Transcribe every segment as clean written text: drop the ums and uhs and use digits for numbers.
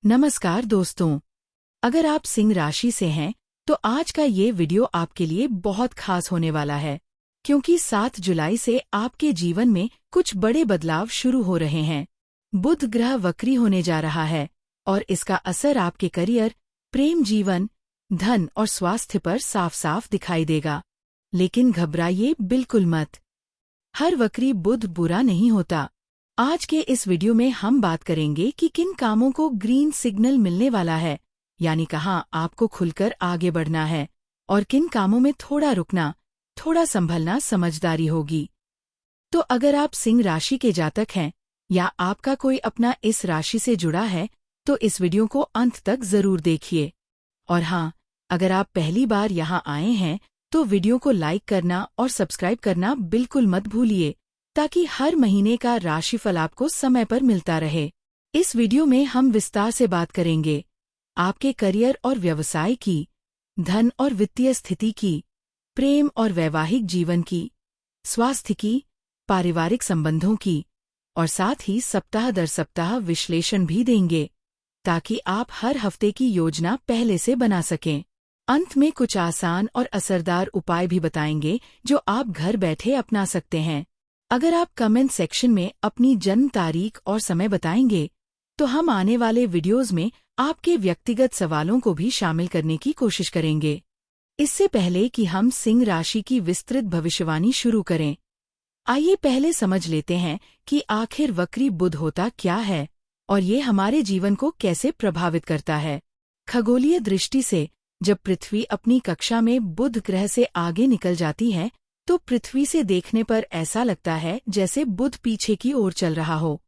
नमस्कार दोस्तों, अगर आप सिंह राशि से हैं तो आज का ये वीडियो आपके लिए बहुत खास होने वाला है, क्योंकि 7 जुलाई से आपके जीवन में कुछ बड़े बदलाव शुरू हो रहे हैं। बुध ग्रह वक्री होने जा रहा है और इसका असर आपके करियर, प्रेम जीवन, धन और स्वास्थ्य पर साफ साफ दिखाई देगा। लेकिन घबराइए बिल्कुल मत। हर वक्री बुध बुरा नहीं होता। आज के इस वीडियो में हम बात करेंगे कि किन कामों को ग्रीन सिग्नल मिलने वाला है, यानी कहाँ आपको खुलकर आगे बढ़ना है, और किन कामों में थोड़ा रुकना, थोड़ा संभलना समझदारी होगी। तो अगर आप सिंह राशि के जातक हैं या आपका कोई अपना इस राशि से जुड़ा है तो इस वीडियो को अंत तक जरूर देखिए। और हाँ, अगर आप पहली बार यहाँ आए हैं तो वीडियो को लाइक करना और सब्सक्राइब करना बिल्कुल मत भूलिए, ताकि हर महीने का राशिफल आपको समय पर मिलता रहे। इस वीडियो में हम विस्तार से बात करेंगे आपके करियर और व्यवसाय की, धन और वित्तीय स्थिति की, प्रेम और वैवाहिक जीवन की, स्वास्थ्य की, पारिवारिक संबंधों की, और साथ ही सप्ताह दर सप्ताह विश्लेषण भी देंगे, ताकि आप हर हफ्ते की योजना पहले से बना सकें। अंत में कुछ आसान और असरदार उपाय भी बताएंगे जो आप घर बैठे अपना सकते हैं। अगर आप कमेंट सेक्शन में अपनी जन्म तारीख और समय बताएंगे तो हम आने वाले वीडियोस में आपके व्यक्तिगत सवालों को भी शामिल करने की कोशिश करेंगे। इससे पहले कि हम सिंह राशि की विस्तृत भविष्यवाणी शुरू करें, आइए पहले समझ लेते हैं कि आखिर वक्री बुध होता क्या है और ये हमारे जीवन को कैसे प्रभावित करता है। खगोलीय दृष्टि से जब पृथ्वी अपनी कक्षा में बुध ग्रह से आगे निकल जाती है तो पृथ्वी से देखने पर ऐसा लगता है जैसे बुध पीछे की ओर चल रहा हो।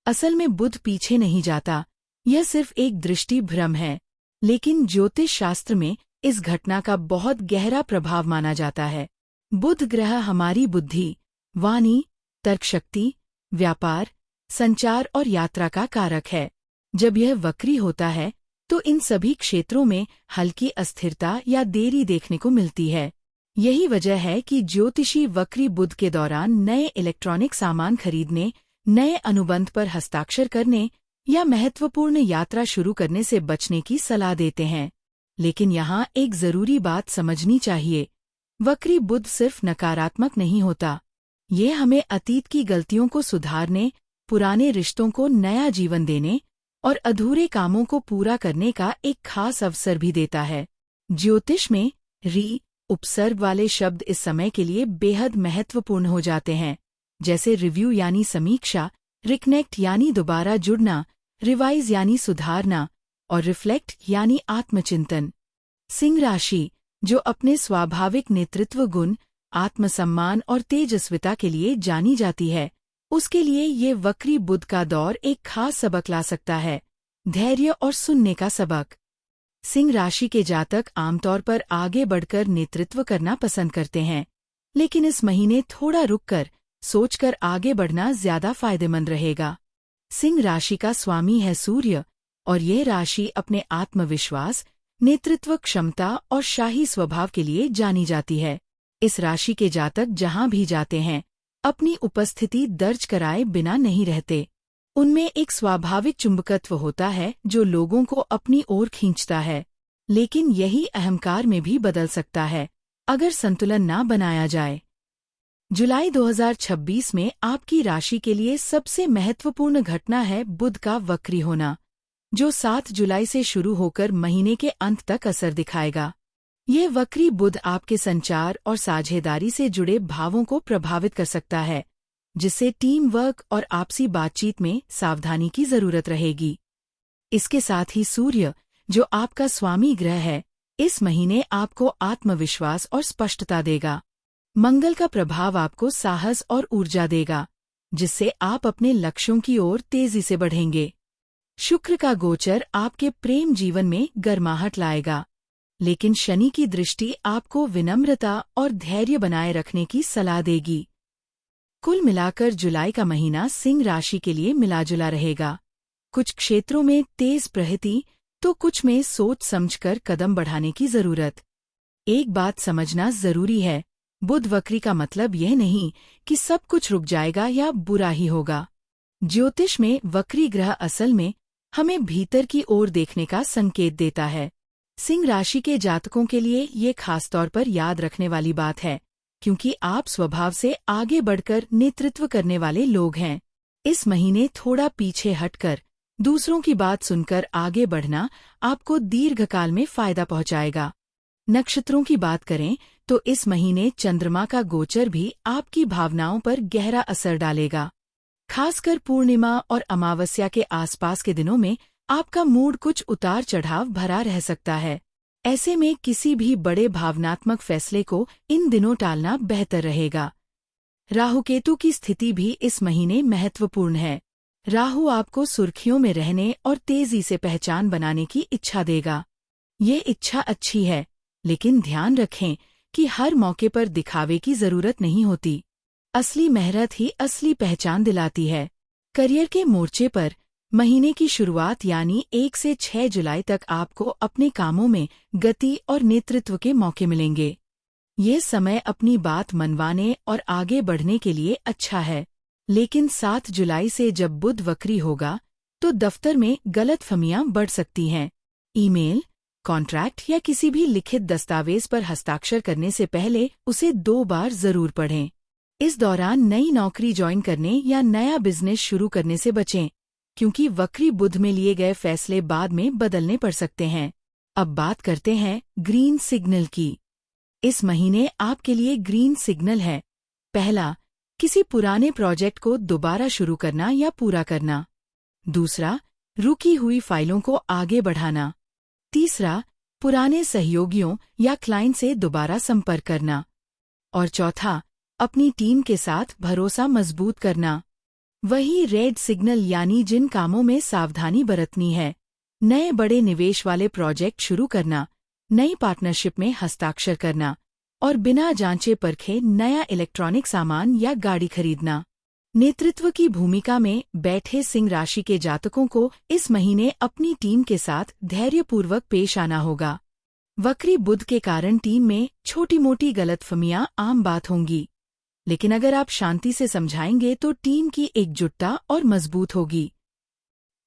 असल में बुध पीछे नहीं जाता, यह सिर्फ एक दृष्टि भ्रम है। लेकिन ज्योतिष शास्त्र में इस घटना का बहुत गहरा प्रभाव माना जाता है। बुध ग्रह हमारी बुद्धि, वाणी, तर्कशक्ति, व्यापार, संचार और यात्रा का कारक है। जब यह वक्री होता है तो इन सभी क्षेत्रों में हल्की अस्थिरता या देरी देखने को मिलती है। यही वजह है कि ज्योतिषी वक्री बुध के दौरान नए इलेक्ट्रॉनिक सामान खरीदने, नए अनुबंध पर हस्ताक्षर करने या महत्वपूर्ण यात्रा शुरू करने से बचने की सलाह देते हैं। लेकिन यहाँ एक जरूरी बात समझनी चाहिए, वक्री बुध सिर्फ नकारात्मक नहीं होता। ये हमें अतीत की गलतियों को सुधारने, पुराने रिश्तों को नया जीवन देने और अधूरे कामों को पूरा करने का एक खास अवसर भी देता है। ज्योतिष में री उपसर्ग वाले शब्द इस समय के लिए बेहद महत्वपूर्ण हो जाते हैं, जैसे रिव्यू यानी समीक्षा, रिकनेक्ट यानी दोबारा जुड़ना, रिवाइज यानी सुधारना, और रिफ्लेक्ट यानी आत्मचिंतन। सिंह राशि, जो अपने स्वाभाविक नेतृत्व गुण, आत्मसम्मान और तेजस्विता के लिए जानी जाती है, उसके लिए ये वक्री बुध का दौर एक खास सबक ला सकता है, धैर्य और सुनने का सबक। सिंह राशि के जातक आमतौर पर आगे बढ़कर नेतृत्व करना पसंद करते हैं, लेकिन इस महीने थोड़ा रुककर सोचकर आगे बढ़ना ज्यादा फायदेमंद रहेगा। सिंह राशि का स्वामी है सूर्य, और यह राशि अपने आत्मविश्वास, नेतृत्व क्षमता और शाही स्वभाव के लिए जानी जाती है। इस राशि के जातक जहां भी जाते हैं अपनी उपस्थिति दर्ज कराए बिना नहीं रहते। उनमें एक स्वाभाविक चुंबकत्व होता है जो लोगों को अपनी ओर खींचता है, लेकिन यही अहंकार में भी बदल सकता है अगर संतुलन ना बनाया जाए। जुलाई 2026 में आपकी राशि के लिए सबसे महत्वपूर्ण घटना है बुध का वक्री होना, जो 7 जुलाई से शुरू होकर महीने के अंत तक असर दिखाएगा। ये वक्री बुध आपके संचार और साझेदारी से जुड़े भावों को प्रभावित कर सकता है, जिससे टीम वर्क और आपसी बातचीत में सावधानी की जरूरत रहेगी। इसके साथ ही सूर्य, जो आपका स्वामी ग्रह है, इस महीने आपको आत्मविश्वास और स्पष्टता देगा। मंगल का प्रभाव आपको साहस और ऊर्जा देगा, जिससे आप अपने लक्ष्यों की ओर तेजी से बढ़ेंगे। शुक्र का गोचर आपके प्रेम जीवन में गर्माहट लाएगा, लेकिन शनि की दृष्टि आपको विनम्रता और धैर्य बनाए रखने की सलाह देगी। कुल मिलाकर जुलाई का महीना सिंह राशि के लिए मिलाजुला रहेगा। कुछ क्षेत्रों में तेज प्रगति तो कुछ में सोच समझकर कदम बढ़ाने की जरूरत। एक बात समझना जरूरी है, बुध वक्री का मतलब यह नहीं कि सब कुछ रुक जाएगा या बुरा ही होगा। ज्योतिष में वक्री ग्रह असल में हमें भीतर की ओर देखने का संकेत देता है। सिंह राशि के जातकों के लिए ये खासतौर पर याद रखने वाली बात है, क्योंकि आप स्वभाव से आगे बढ़कर नेतृत्व करने वाले लोग हैं। इस महीने थोड़ा पीछे हटकर दूसरों की बात सुनकर आगे बढ़ना आपको दीर्घकाल में फायदा पहुंचाएगा। नक्षत्रों की बात करें तो इस महीने चंद्रमा का गोचर भी आपकी भावनाओं पर गहरा असर डालेगा। खासकर पूर्णिमा और अमावस्या के आसपास के दिनों में आपका मूड कुछ उतार चढ़ाव भरा रह सकता है। ऐसे में किसी भी बड़े भावनात्मक फैसले को इन दिनों टालना बेहतर रहेगा। राहु केतु की स्थिति भी इस महीने महत्वपूर्ण है। राहु आपको सुर्खियों में रहने और तेजी से पहचान बनाने की इच्छा देगा। ये इच्छा अच्छी है, लेकिन ध्यान रखें कि हर मौके पर दिखावे की जरूरत नहीं होती। असली मेहनत ही असली पहचान दिलाती है। करियर के मोर्चे पर महीने की शुरुआत यानी 1 से 6 जुलाई तक आपको अपने कामों में गति और नेतृत्व के मौके मिलेंगे। ये समय अपनी बात मनवाने और आगे बढ़ने के लिए अच्छा है, लेकिन 7 जुलाई से जब बुध वक्री होगा तो दफ्तर में गलतफहमियां बढ़ सकती हैं। ईमेल, कॉन्ट्रैक्ट या किसी भी लिखित दस्तावेज पर हस्ताक्षर करने से पहले उसे 2 बार जरूर पढ़ें। इस दौरान नई नौकरी ज्वाइन करने या नया बिजनेस शुरू करने से बचें, क्योंकि वक्री बुध में लिए गए फैसले बाद में बदलने पड़ सकते हैं। अब बात करते हैं ग्रीन सिग्नल की। इस महीने आपके लिए ग्रीन सिग्नल है। पहला, किसी पुराने प्रोजेक्ट को दोबारा शुरू करना या पूरा करना। दूसरा, रुकी हुई फाइलों को आगे बढ़ाना। तीसरा, पुराने सहयोगियों या क्लाइंट से दोबारा संपर्क करना। और चौथा, अपनी टीम के साथ भरोसा मजबूत करना। वही रेड सिग्नल यानी जिन कामों में सावधानी बरतनी है। नए बड़े निवेश वाले प्रोजेक्ट शुरू करना, नई पार्टनरशिप में हस्ताक्षर करना और बिना जांचे परखे नया इलेक्ट्रॉनिक सामान या गाड़ी खरीदना। नेतृत्व की भूमिका में बैठे सिंह राशि के जातकों को इस महीने अपनी टीम के साथ धैर्यपूर्वक पेश आना होगा। वक्री बुध के कारण टीम में छोटी-मोटी गलतफहमियां आम बात होंगी, लेकिन अगर आप शांति से समझाएंगे तो टीम की एकजुटता और मजबूत होगी।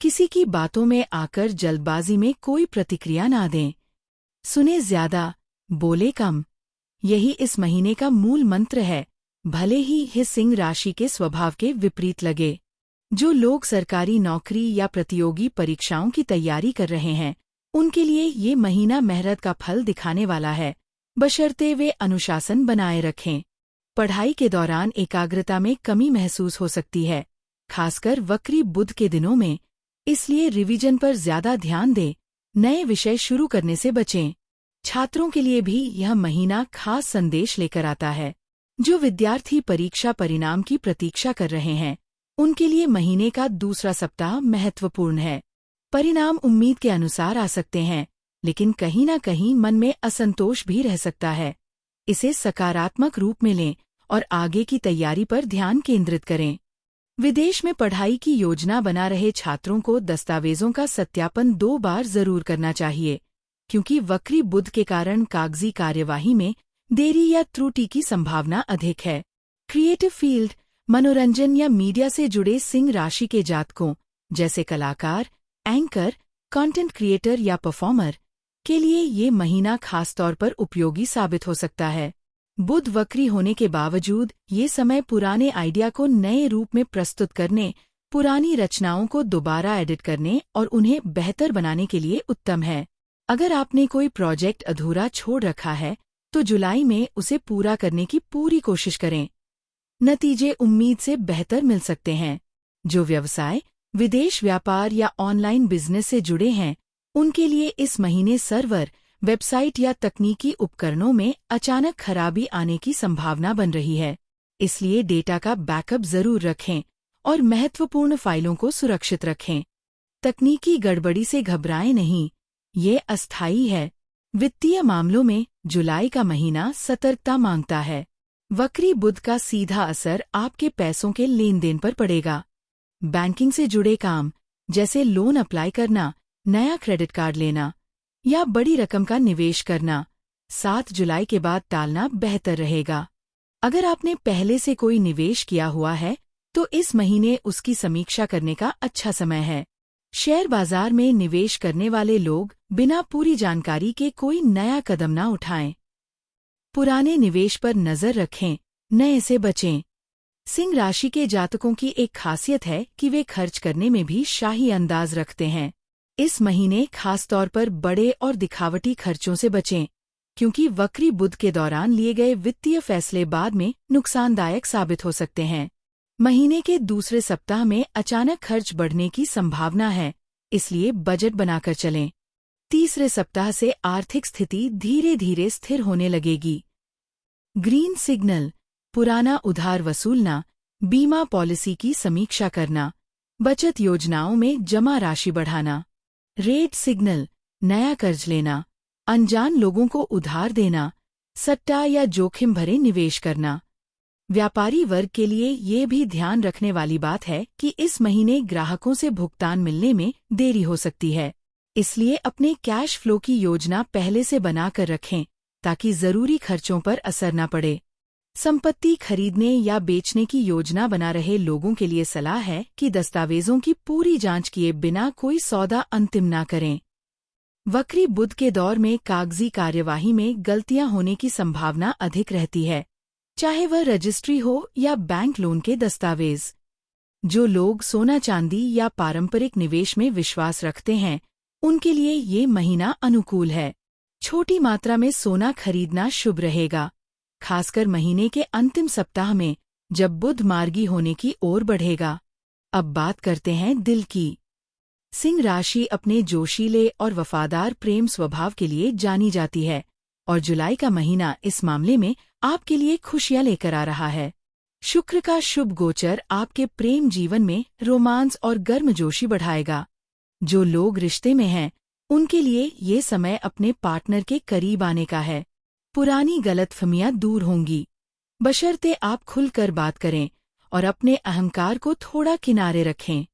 किसी की बातों में आकर जल्दबाजी में कोई प्रतिक्रिया ना दें। सुने ज्यादा, बोले कम। यही इस महीने का मूल मंत्र है, भले ही यह सिंह राशि के स्वभाव के विपरीत लगे। जो लोग सरकारी नौकरी या प्रतियोगी परीक्षाओं की तैयारी कर रहे हैं, उनके लिए ये महीना मेहनत का फल दिखाने वाला है, बशर्ते वे अनुशासन बनाए रखें। पढ़ाई के दौरान एकाग्रता में कमी महसूस हो सकती है, खासकर वक्री बुध के दिनों में, इसलिए रिवीजन पर ज्यादा ध्यान दें। नए विषय शुरू करने से बचें। छात्रों के लिए भी यह महीना खास संदेश लेकर आता है। जो विद्यार्थी परीक्षा परिणाम की प्रतीक्षा कर रहे हैं, उनके लिए महीने का दूसरा सप्ताह महत्वपूर्ण है। परिणाम उम्मीद के अनुसार आ सकते हैं, लेकिन कहीं न कहीं मन में असंतोष भी रह सकता है। इसे सकारात्मक रूप में लें और आगे की तैयारी पर ध्यान केंद्रित करें। विदेश में पढ़ाई की योजना बना रहे छात्रों को दस्तावेजों का सत्यापन 2 बार जरूर करना चाहिए, क्योंकि वक्री बुध के कारण कागजी कार्यवाही में देरी या त्रुटि की संभावना अधिक है। क्रिएटिव फील्ड, मनोरंजन या मीडिया से जुड़े सिंह राशि के जातकों, जैसे कलाकार, एंकर, कंटेंट क्रिएटर या परफॉर्मर, के लिए ये महीना खासतौर पर उपयोगी साबित हो सकता है। बुध वक्री होने के बावजूद ये समय पुराने आइडिया को नए रूप में प्रस्तुत करने, पुरानी रचनाओं को दोबारा एडिट करने और उन्हें बेहतर बनाने के लिए उत्तम है। अगर आपने कोई प्रोजेक्ट अधूरा छोड़ रखा है, तो जुलाई में उसे पूरा करने की पूरी कोशिश करें। नतीजे उम्मीद से बेहतर मिल सकते हैं। जो व्यवसाय, विदेश व्यापार या ऑनलाइन बिजनेस से जुड़े हैं, उनके लिए इस महीने सर्वर, वेबसाइट या तकनीकी उपकरणों में अचानक खराबी आने की संभावना बन रही है। इसलिए डेटा का बैकअप जरूर रखें और महत्वपूर्ण फाइलों को सुरक्षित रखें। तकनीकी गड़बड़ी से घबराएं नहीं, ये अस्थायी है। वित्तीय मामलों में जुलाई का महीना सतर्कता मांगता है। वक्री बुध का सीधा असर आपके पैसों के लेन देन पर पड़ेगा। बैंकिंग से जुड़े काम, जैसे लोन अप्लाई करना, नया क्रेडिट कार्ड लेना या बड़ी रकम का निवेश करना, 7 जुलाई के बाद टालना बेहतर रहेगा। अगर आपने पहले से कोई निवेश किया हुआ है, तो इस महीने उसकी समीक्षा करने का अच्छा समय है। शेयर बाजार में निवेश करने वाले लोग बिना पूरी जानकारी के कोई नया कदम न उठाएं। पुराने निवेश पर नजर रखें, नए से बचें। सिंह राशि के जातकों की एक खासियत है कि वे खर्च करने में भी शाही अंदाज रखते हैं। इस महीने खासतौर पर बड़े और दिखावटी खर्चों से बचें, क्योंकि वक्री बुध के दौरान लिए गए वित्तीय फैसले बाद में नुकसानदायक साबित हो सकते हैं। महीने के दूसरे सप्ताह में अचानक खर्च बढ़ने की संभावना है, इसलिए बजट बनाकर चलें। तीसरे सप्ताह से आर्थिक स्थिति धीरे धीरे स्थिर होने लगेगी। ग्रीन सिग्नल, पुराना उधार वसूलना, बीमा पॉलिसी की समीक्षा करना, बचत योजनाओं में जमा राशि बढ़ाना। रेड सिग्नल, नया कर्ज लेना, अनजान लोगों को उधार देना, सट्टा या जोखिम भरे निवेश करना। व्यापारी वर्ग के लिए ये भी ध्यान रखने वाली बात है कि इस महीने ग्राहकों से भुगतान मिलने में देरी हो सकती है, इसलिए अपने कैश फ्लो की योजना पहले से बनाकर रखें ताकि जरूरी खर्चों पर असर न पड़े। संपत्ति खरीदने या बेचने की योजना बना रहे लोगों के लिए सलाह है कि दस्तावेजों की पूरी जांच किए बिना कोई सौदा अंतिम न करें। वक्री बुध के दौर में कागजी कार्यवाही में गलतियां होने की संभावना अधिक रहती है, चाहे वह रजिस्ट्री हो या बैंक लोन के दस्तावेज। जो लोग सोना चांदी या पारंपरिक निवेश में विश्वास रखते हैं, उनके लिए ये महीना अनुकूल है। छोटी मात्रा में सोना खरीदना शुभ रहेगा, खासकर महीने के अंतिम सप्ताह में जब बुध मार्गी होने की ओर बढ़ेगा। अब बात करते हैं दिल की। सिंह राशि अपने जोशीले और वफादार प्रेम स्वभाव के लिए जानी जाती है, और जुलाई का महीना इस मामले में आपके लिए खुशियां लेकर आ रहा है। शुक्र का शुभ गोचर आपके प्रेम जीवन में रोमांस और गर्मजोशी बढ़ाएगा। जो लोग रिश्ते में हैं, उनके लिए ये समय अपने पार्टनर के करीब आने का है। पुरानी गलतफहमियां दूर होंगी, बशर्ते आप खुलकर बात करें और अपने अहंकार को थोड़ा किनारे रखें।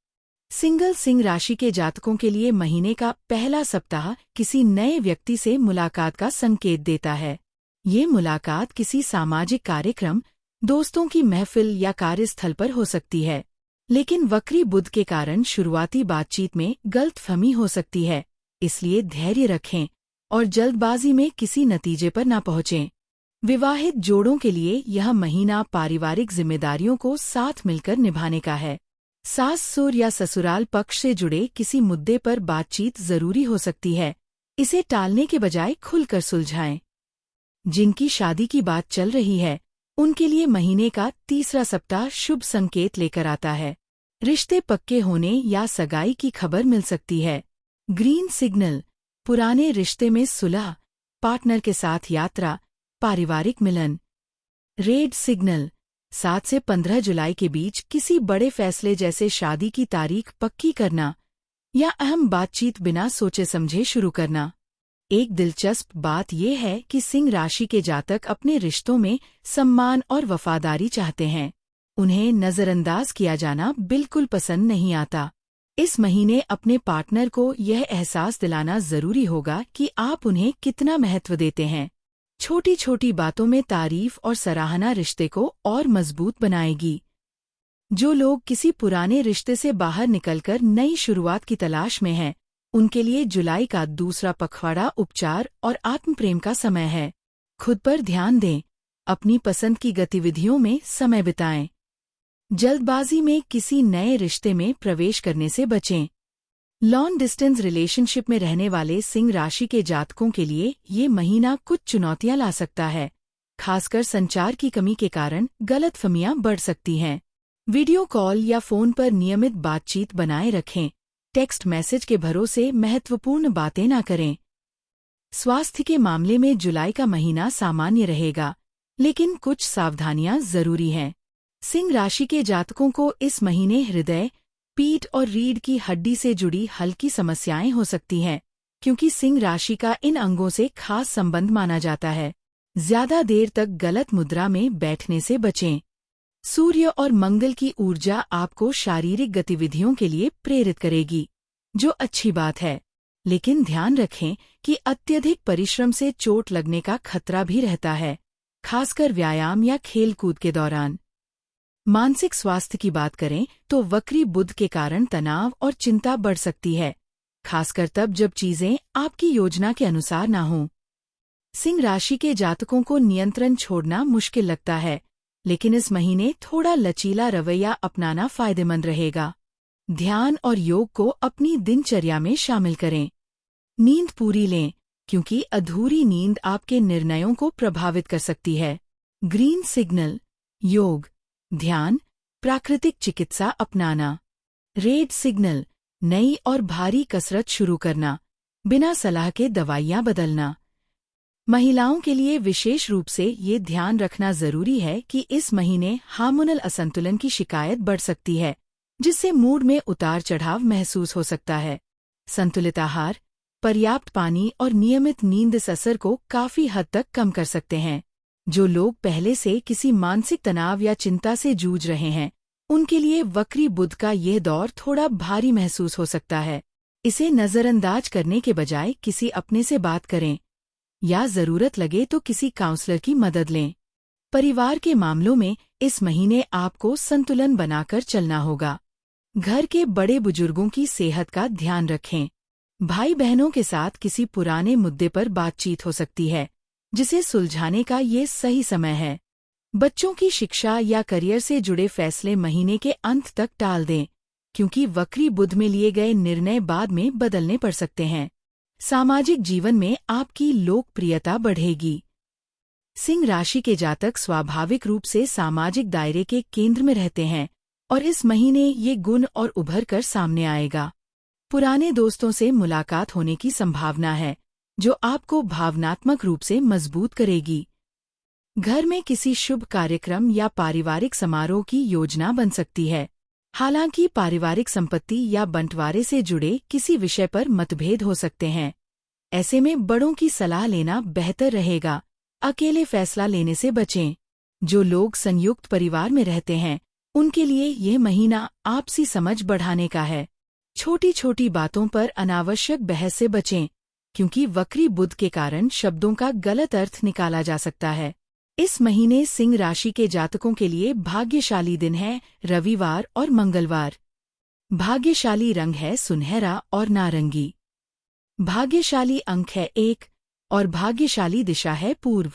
सिंगल सिंह राशि के जातकों के लिए महीने का पहला सप्ताह किसी नए व्यक्ति से मुलाकात का संकेत देता है। ये मुलाकात किसी सामाजिक कार्यक्रम, दोस्तों की महफिल या कार्यस्थल पर हो सकती है, लेकिन वक्री बुध के कारण शुरुआती बातचीत में गलतफहमी हो सकती है, इसलिए धैर्य रखें और जल्दबाजी में किसी नतीजे पर न पहुंचें। विवाहित जोड़ों के लिए यह महीना पारिवारिक जिम्मेदारियों को साथ मिलकर निभाने का है। सास-ससुर या ससुराल पक्ष से जुड़े किसी मुद्दे पर बातचीत जरूरी हो सकती है, इसे टालने के बजाय खुलकर सुलझाएं। जिनकी शादी की बात चल रही है, उनके लिए महीने का तीसरा सप्ताह शुभ संकेत लेकर आता है। रिश्ते पक्के होने या सगाई की खबर मिल सकती है। ग्रीन सिग्नल, पुराने रिश्ते में सुलह, पार्टनर के साथ यात्रा, पारिवारिक मिलन। रेड सिग्नल, 7 से 15 जुलाई के बीच किसी बड़े फैसले जैसे शादी की तारीख पक्की करना या अहम बातचीत बिना सोचे समझे शुरू करना। एक दिलचस्प बात यह है कि सिंह राशि के जातक अपने रिश्तों में सम्मान और वफादारी चाहते हैं। उन्हें नजरअंदाज किया जाना बिल्कुल पसंद नहीं आता। इस महीने अपने पार्टनर को यह एहसास दिलाना जरूरी होगा कि आप उन्हें कितना महत्व देते हैं। छोटी छोटी बातों में तारीफ और सराहना रिश्ते को और मजबूत बनाएगी। जो लोग किसी पुराने रिश्ते से बाहर निकलकर नई शुरुआत की तलाश में हैं, उनके लिए जुलाई का दूसरा पखवाड़ा उपचार और आत्मप्रेम का समय है। खुद पर ध्यान दें, अपनी पसंद की गतिविधियों में समय बिताएं। जल्दबाजी में किसी नए रिश्ते में प्रवेश करने से बचें। लॉन्ग डिस्टेंस रिलेशनशिप में रहने वाले सिंह राशि के जातकों के लिए ये महीना कुछ चुनौतियां ला सकता है, खासकर संचार की कमी के कारण गलतफहमियां बढ़ सकती हैं। वीडियो कॉल या फोन पर नियमित बातचीत बनाए रखें। टेक्स्ट मैसेज के भरोसे महत्वपूर्ण बातें न करें। स्वास्थ्य के मामले में जुलाई का महीना सामान्य रहेगा, लेकिन कुछ सावधानियां जरूरी हैं। सिंह राशि के जातकों को इस महीने हृदय, पीठ और रीढ़ की हड्डी से जुड़ी हल्की समस्याएं हो सकती हैं, क्योंकि सिंह राशि का इन अंगों से खास संबंध माना जाता है। ज्यादा देर तक गलत मुद्रा में बैठने से बचें। सूर्य और मंगल की ऊर्जा आपको शारीरिक गतिविधियों के लिए प्रेरित करेगी, जो अच्छी बात है, लेकिन ध्यान रखें कि अत्यधिक परिश्रम से चोट लगने का खतरा भी रहता है, खासकर व्यायाम या खेल कूद के दौरान। मानसिक स्वास्थ्य की बात करें तो वक्री बुध के कारण तनाव और चिंता बढ़ सकती है, खासकर तब जब चीजें आपकी योजना के अनुसार ना हों। सिंह राशि के जातकों को नियंत्रण छोड़ना मुश्किल लगता है, लेकिन इस महीने थोड़ा लचीला रवैया अपनाना फायदेमंद रहेगा। ध्यान और योग को अपनी दिनचर्या में शामिल करें। नींद पूरी लें, क्योंकि अधूरी नींद आपके निर्णयों को प्रभावित कर सकती है। ग्रीन सिग्नल, योग, ध्यान, प्राकृतिक चिकित्सा अपनाना। रेड सिग्नल, नई और भारी कसरत शुरू करना, बिना सलाह के दवाइयां बदलना। महिलाओं के लिए विशेष रूप से ये ध्यान रखना जरूरी है कि इस महीने हार्मोनल असंतुलन की शिकायत बढ़ सकती है, जिससे मूड में उतार चढ़ाव महसूस हो सकता है। संतुलित आहार, पर्याप्त पानी और नियमित नींद इस असर को काफी हद तक कम कर सकते हैं। जो लोग पहले से किसी मानसिक तनाव या चिंता से जूझ रहे हैं, उनके लिए वक्री बुध का यह दौर थोड़ा भारी महसूस हो सकता है। इसे नजरअंदाज करने के बजाय किसी अपने से बात करें, या जरूरत लगे तो किसी काउंसलर की मदद लें। परिवार के मामलों में इस महीने आपको संतुलन बनाकर चलना होगा। घर के बड़े बुजुर्गों की सेहत का ध्यान रखें। भाई बहनों के साथ किसी पुराने मुद्दे पर बातचीत हो सकती है, जिसे सुलझाने का ये सही समय है। बच्चों की शिक्षा या करियर से जुड़े फैसले महीने के अंत तक टाल दें, क्योंकि वक्री बुध में लिए गए निर्णय बाद में बदलने पड़ सकते हैं। सामाजिक जीवन में आपकी लोकप्रियता बढ़ेगी। सिंह राशि के जातक स्वाभाविक रूप से सामाजिक दायरे के केंद्र में रहते हैं, और इस महीने ये गुण और उभर कर सामने आएगा। पुराने दोस्तों से मुलाकात होने की संभावना है, जो आपको भावनात्मक रूप से मजबूत करेगी। घर में किसी शुभ कार्यक्रम या पारिवारिक समारोह की योजना बन सकती है। हालांकि पारिवारिक संपत्ति या बंटवारे से जुड़े किसी विषय पर मतभेद हो सकते हैं। ऐसे में बड़ों की सलाह लेना बेहतर रहेगा। अकेले फैसला लेने से बचें। जो लोग संयुक्त परिवार में रहते हैं, उनके लिए यह महीना आपसी समझ बढ़ाने का है। छोटी छोटी बातों पर अनावश्यक बहस से बचें, क्योंकि वक्री बुध के कारण शब्दों का गलत अर्थ निकाला जा सकता है। इस महीने सिंह राशि के जातकों के लिए भाग्यशाली दिन है रविवार और मंगलवार। भाग्यशाली रंग है सुनहरा और नारंगी। भाग्यशाली अंक है 1 और भाग्यशाली दिशा है पूर्व।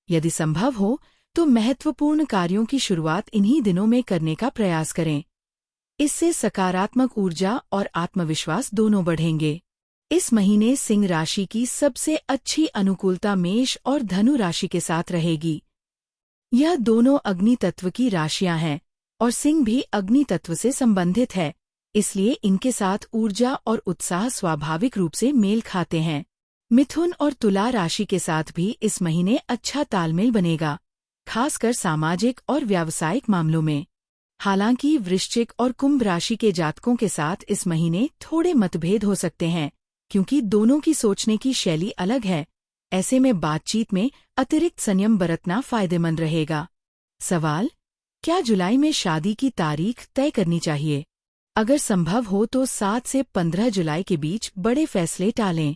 यदि संभव हो तो महत्वपूर्ण कार्यों की शुरुआत इन्हीं दिनों में करने का प्रयास करें। इससे सकारात्मक ऊर्जा और आत्मविश्वास दोनों बढ़ेंगे। इस महीने सिंह राशि की सबसे अच्छी अनुकूलता मेष और धनु राशि के साथ रहेगी। यह दोनों अग्नि तत्व की राशियां हैं, और सिंह भी अग्नि तत्व से संबंधित है, इसलिए इनके साथ ऊर्जा और उत्साह स्वाभाविक रूप से मेल खाते हैं। मिथुन और तुला राशि के साथ भी इस महीने अच्छा तालमेल बनेगा, खासकर सामाजिक और व्यावसायिक मामलों में। हालांकि वृश्चिक और कुंभ राशि के जातकों के साथ इस महीने थोड़े मतभेद हो सकते हैं, क्योंकि दोनों की सोचने की शैली अलग है। ऐसे में बातचीत में अतिरिक्त संयम बरतना फायदेमंद रहेगा। सवाल: क्या जुलाई में शादी की तारीख तय करनी चाहिए? अगर संभव हो तो 7 से 15 जुलाई के बीच बड़े फैसले टालें।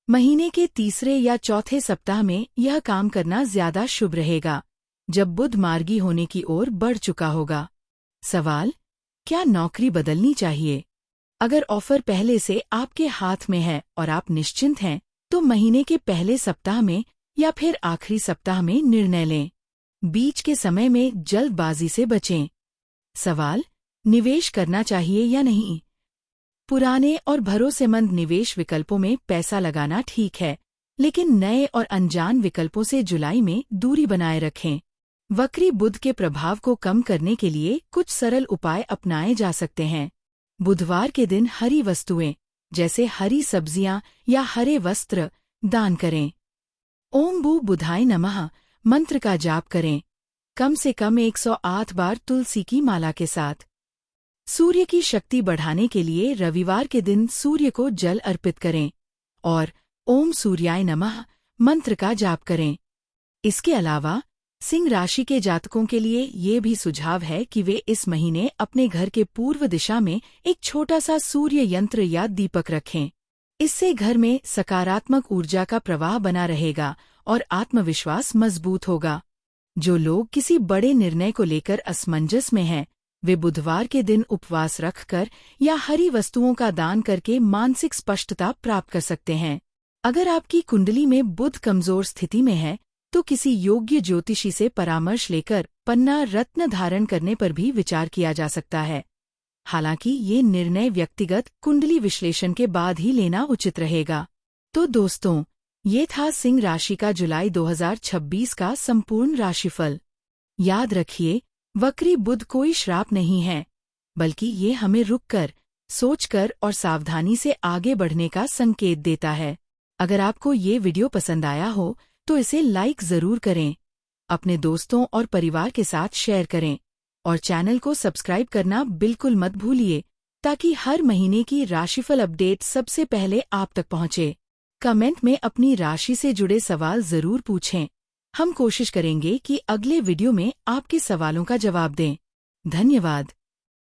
महीने के तीसरे या चौथे सप्ताह में यह काम करना ज्यादा शुभ रहेगा, जब बुध मार्गी होने की ओर बढ़ चुका होगा। सवाल: क्या नौकरी बदलनी चाहिए? अगर ऑफर पहले से आपके हाथ में है और आप निश्चिंत हैं, तो महीने के पहले सप्ताह में या फिर आखिरी सप्ताह में निर्णय लें। बीच के समय में जल्दबाजी से बचें। सवाल: निवेश करना चाहिए या नहीं? पुराने और भरोसेमंद निवेश विकल्पों में पैसा लगाना ठीक है, लेकिन नए और अनजान विकल्पों से जुलाई में दूरी बनाए रखें। वक्री बुध के प्रभाव को कम करने के लिए कुछ सरल उपाय अपनाए जा सकते हैं। बुधवार के दिन हरी वस्तुएं, जैसे हरी सब्जियां या हरे वस्त्र, दान करें। ओम भू बुधाय नमः मंत्र का जाप करें, कम से कम 108 बार तुलसी की माला के साथ। सूर्य की शक्ति बढ़ाने के लिए रविवार के दिन सूर्य को जल अर्पित करें और ओम सूर्याय नमः मंत्र का जाप करें। इसके अलावा सिंह राशि के जातकों के लिए ये भी सुझाव है कि वे इस महीने अपने घर के पूर्व दिशा में एक छोटा सा सूर्य यंत्र या दीपक रखें। इससे घर में सकारात्मक ऊर्जा का प्रवाह बना रहेगा और आत्मविश्वास मजबूत होगा। जो लोग किसी बड़े निर्णय को लेकर असमंजस में हैं, वे बुधवार के दिन उपवास रखकर या हरी वस्तुओं का दान करके मानसिक स्पष्टता प्राप्त कर सकते हैं। अगर आपकी कुंडली में बुध कमजोर स्थिति में है, तो किसी योग्य ज्योतिषी से परामर्श लेकर पन्ना रत्न धारण करने पर भी विचार किया जा सकता है। हालांकि ये निर्णय व्यक्तिगत कुंडली विश्लेषण के बाद ही लेना उचित रहेगा। तो दोस्तों, ये था सिंह राशि का जुलाई 2026 का संपूर्ण राशिफल। याद रखिए, वक्री बुध कोई श्राप नहीं है, बल्कि ये हमें रुककर, सोचकर और सावधानी से आगे बढ़ने का संकेत देता है। अगर आपको ये वीडियो पसंद आया हो तो इसे लाइक जरूर करें, अपने दोस्तों और परिवार के साथ शेयर करें और चैनल को सब्सक्राइब करना बिल्कुल मत भूलिए, ताकि हर महीने की राशिफल अपडेट सबसे पहले आप तक पहुंचे। कमेंट में अपनी राशि से जुड़े सवाल जरूर पूछें। हम कोशिश करेंगे कि अगले वीडियो में आपके सवालों का जवाब दें। धन्यवाद।